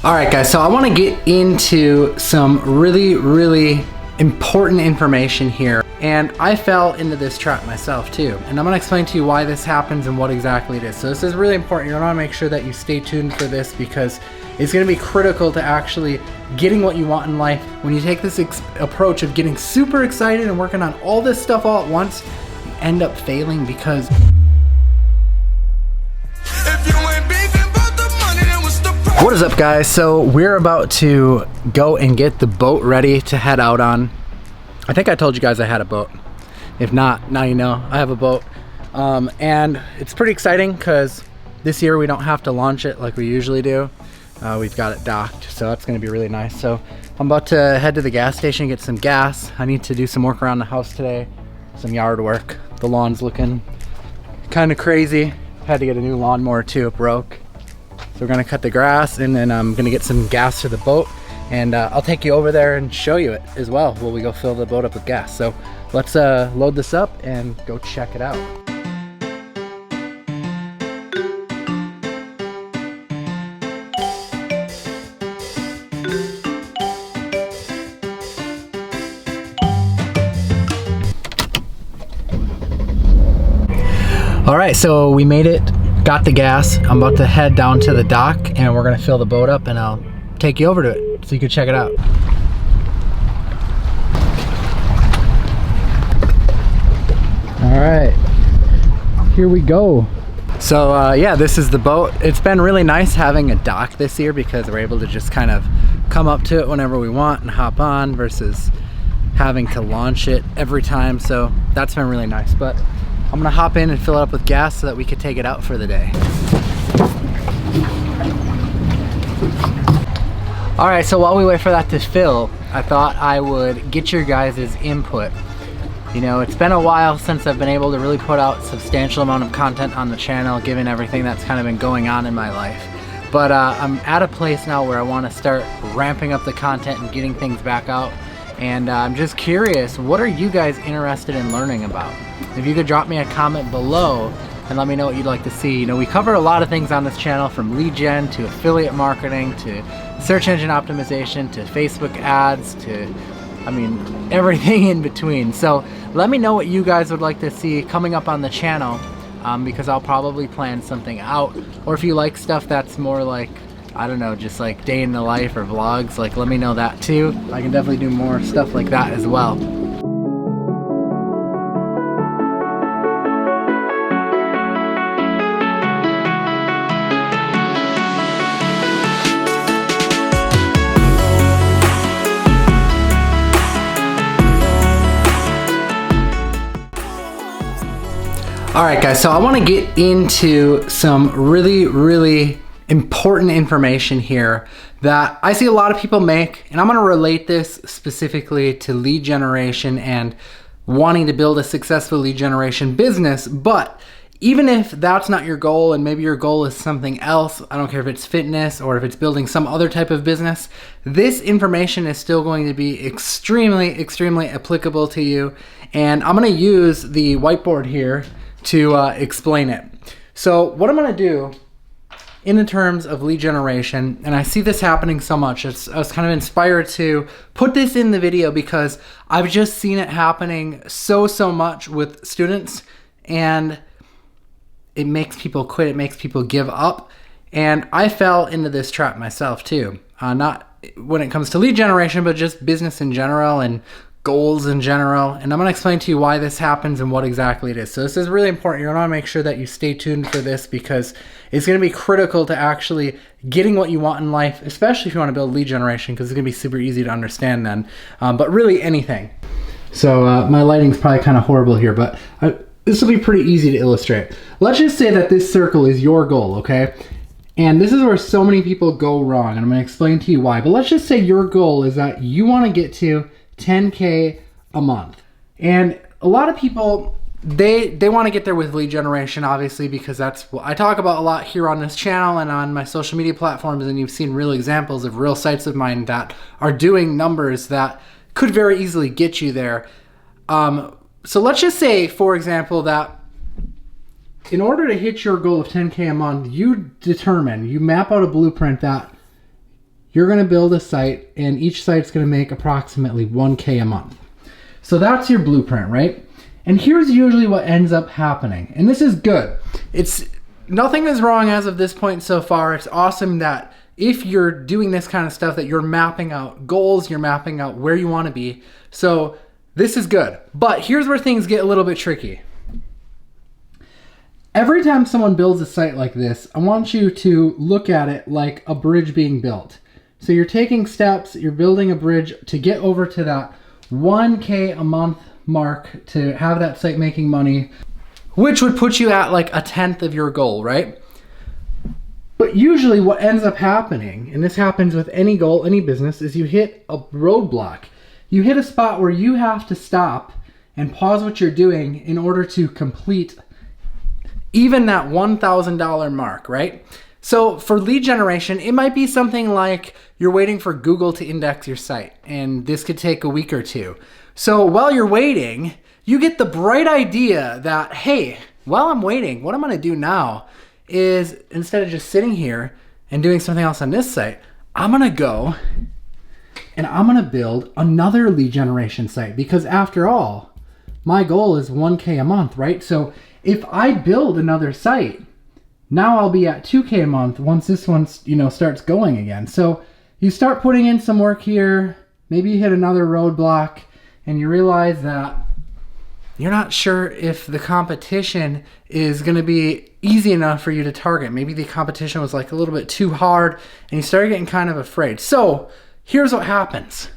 Alright guys, so I want to get into some really important information here, and I fell into this trap myself too, and I'm going to explain to you why this happens and what exactly it is. So this is really important. You're going to make sure that you stay tuned for this because it's going to be critical to actually getting what you want in life. When you take this approach of getting super excited and working on all this stuff all at once, you end up failing because what is up guys? So we're about to go and get the boat ready to head out on. I think I told you guys I had a boat. If not, now you know I have a boat. And it's pretty exciting because this year we don't have to launch it like we usually do. We've got it docked, so that's gonna be really nice. So I'm about to head to the gas station, get some gas. I need to do some work around the house today, some yard work. The lawn's looking kind of crazy. Had to get a new lawnmower too, it broke. So we're gonna cut the grass and then I'm gonna get some gas to the boat, and I'll take you over there and show you it as well while we go fill the boat up with gas. So let's load this up and go check it out. All right, so we made it. Got the gas. I'm about to head down to the dock and we're gonna fill the boat up and I'll take you over to it so you can check it out. All right, here we go. So yeah, this is the boat. It's been really nice having a dock this year because we're able to just kind of come up to it whenever we want and hop on versus having to launch it every time. So that's been really nice. But I'm gonna hop in and fill it up with gas so that we could take it out for the day. All right, so while we wait for that to fill, I thought I would get your guys' input. You know, it's been a while since I've been able to really put out substantial amount of content on the channel, given everything that's kind of been going on in my life. But I'm at a place now where I wanna start ramping up the content and getting things back out. And I'm just curious, what are you guys interested in learning about? If you could drop me a comment below and let me know what you'd like to see. You know, we cover a lot of things on this channel, from lead gen to affiliate marketing to search engine optimization to Facebook ads to, I mean, everything in between. So let me know what you guys would like to see coming up on the channel, because I'll probably plan something out. Or if you like stuff that's more like, I don't know, just like day in the life or vlogs, like let me know that too. I can definitely do more stuff like that as well. Alright guys, so I want to get into some really important information here that I see a lot of people make, and I'm going to relate this specifically to lead generation and wanting to build a successful lead generation business. But even if that's not your goal and maybe your goal is something else, I don't care if it's fitness or if it's building some other type of business, this information is still going to be extremely applicable to you. And I'm going to use the whiteboard here to explain it. So what I'm going to do in the terms of lead generation, and I see this happening so much, I was kind of inspired to put this in the video because I've just seen it happening so much with students, and it makes people quit, it makes people give up, and I fell into this trap myself too. Not when it comes to lead generation, but just business in general and goals in general, and I'm going to explain to you why this happens and what exactly it is. So this is really important. You're going to want to make sure that you stay tuned for this because it's going to be critical to actually getting what you want in life, especially if you want to build lead generation, because it's going to be super easy to understand then, but really anything. So my lighting's probably kind of horrible here, but this will be pretty easy to illustrate. Let's just say that this circle is your goal, okay? And this is where so many people go wrong, and I'm going to explain to you why. But let's just say your goal is that you want to get to 10K a month. And a lot of people, they want to get there with lead generation, obviously, because that's what I talk about a lot here on this channel and on my social media platforms, and you've seen real examples of real sites of mine that are doing numbers that could very easily get you there. So let's just say, for example, that in order to hit your goal of 10K a month, you map out a blueprint that you're gonna build a site and each site's gonna make approximately 1K a month. So that's your blueprint, right? And here's usually what ends up happening. And this is good. Nothing is wrong as of this point so far. It's awesome that if you're doing this kind of stuff that you're mapping out goals, you're mapping out where you wanna be. So this is good. But here's where things get a little bit tricky. Every time someone builds a site like this, I want you to look at it like a bridge being built. So you're taking steps, you're building a bridge to get over to that 1K a month mark to have that site making money, which would put you at like 1/10 of your goal, right? But usually what ends up happening, and this happens with any goal, any business, is you hit a roadblock. You hit a spot where you have to stop and pause what you're doing in order to complete even that $1,000 mark, right? So for lead generation, it might be something like you're waiting for Google to index your site, and this could take a week or two. So while you're waiting, you get the bright idea that, hey, while I'm waiting, what I'm gonna do now is instead of just sitting here and doing something else on this site, I'm gonna go and I'm gonna build another lead generation site, because after all, my goal is 1K a month, right? So if I build another site, now I'll be at 2K a month once this one, starts going again. So you start putting in some work here, maybe you hit another roadblock, and you realize that you're not sure if the competition is gonna be easy enough for you to target. Maybe the competition was like a little bit too hard, and you start getting kind of afraid. So here's what happens.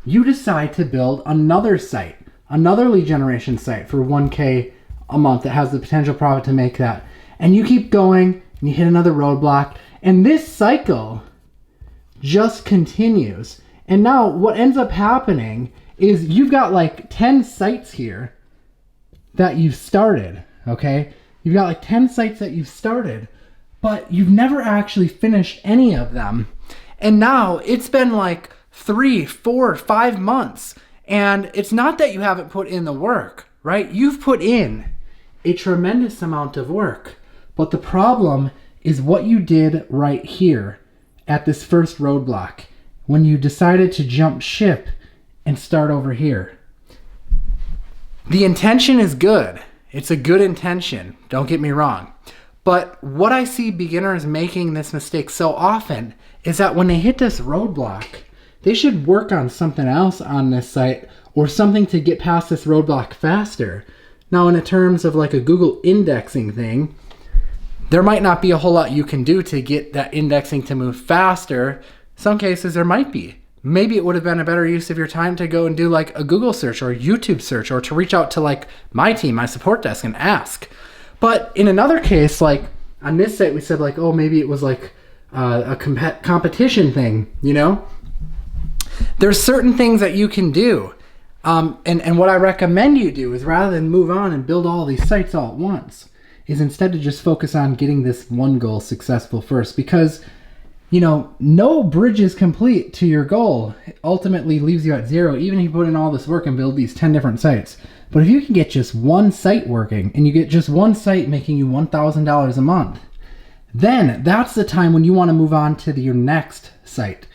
You decide to build another site, another lead generation site for 1K a month that has the potential profit to make that. And you keep going and you hit another roadblock, and this cycle just continues. And now what ends up happening is you've got like 10 sites here that you've started, okay? You've got like 10 sites that you've started, but you've never actually finished any of them. And now it's been like 3, 4, 5 months. And it's not that you haven't put in the work, right? You've put in a tremendous amount of work. But the problem is what you did right here at this first roadblock when you decided to jump ship and start over here. The intention is good. It's a good intention, don't get me wrong. But what I see beginners making this mistake so often is that when they hit this roadblock, they should work on something else on this site or something to get past this roadblock faster. Now, in terms of like a Google indexing thing, there might not be a whole lot you can do to get that indexing to move faster. Some cases there might be. Maybe it would have been a better use of your time to go and do like a Google search or a YouTube search, or to reach out to like my team, my support desk, and ask. But in another case, like on this site, we said like, oh, maybe it was like a competition thing, There's certain things that you can do. And what I recommend you do is, rather than move on and build all these sites all at once, is instead to just focus on getting this one goal successful first. Because, no bridge is complete to your goal. It ultimately leaves you at 0, even if you put in all this work and build these 10 different sites. But if you can get just one site working, and you get just one site making you $1,000 a month, then that's the time when you want to move on to your next site.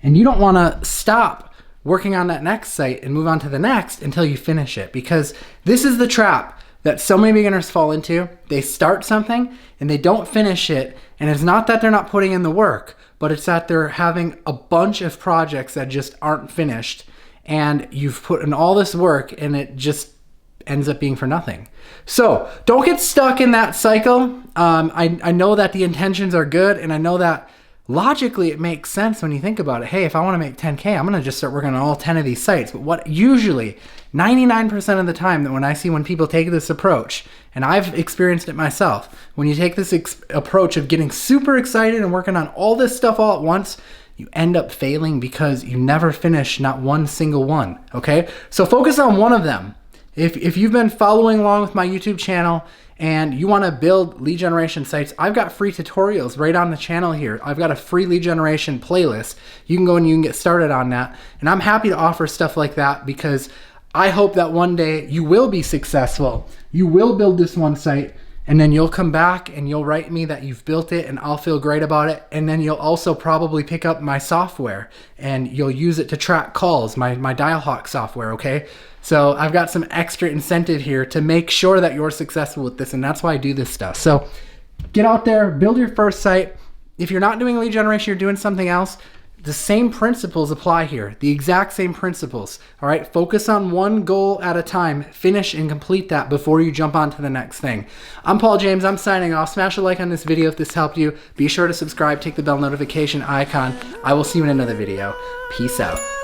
And you don't want to stop working on that next site and move on to the next until you finish it, because this is the trap that so many beginners fall into. They start something and they don't finish it, and it's not that they're not putting in the work, but it's that they're having a bunch of projects that just aren't finished, and you've put in all this work and it just ends up being for nothing. So don't get stuck in that cycle. I know that the intentions are good, and I know that logically it makes sense when you think about it. Hey, if I want to make 10K, I'm going to just start working on all 10 of these sites. But what usually 99% of the time that when people take this approach, and I've experienced it myself, when you take this approach of getting super excited and working on all this stuff all at once, you end up failing because you never finish not one single one, okay? So focus on one of them. If you've been following along with my YouTube channel and you want to build lead generation sites, I've got free tutorials right on the channel here. I've got a free lead generation playlist. You can go and you can get started on that. And I'm happy to offer stuff like that, because I hope that one day you will be successful. You will build this one site and then you'll come back and you'll write me that you've built it, and I'll feel great about it. And then you'll also probably pick up my software and you'll use it to track calls, my Dialhawk software, okay? So I've got some extra incentive here to make sure that you're successful with this, and that's why I do this stuff. So get out there, build your first site. If you're not doing lead generation, you're doing something else, the same principles apply here, the exact same principles. All right, focus on one goal at a time, finish and complete that before you jump on to the next thing. I'm Paul James, I'm signing off. Smash a like on this video if this helped you. Be sure to subscribe, take the bell notification icon. I will see you in another video. Peace out.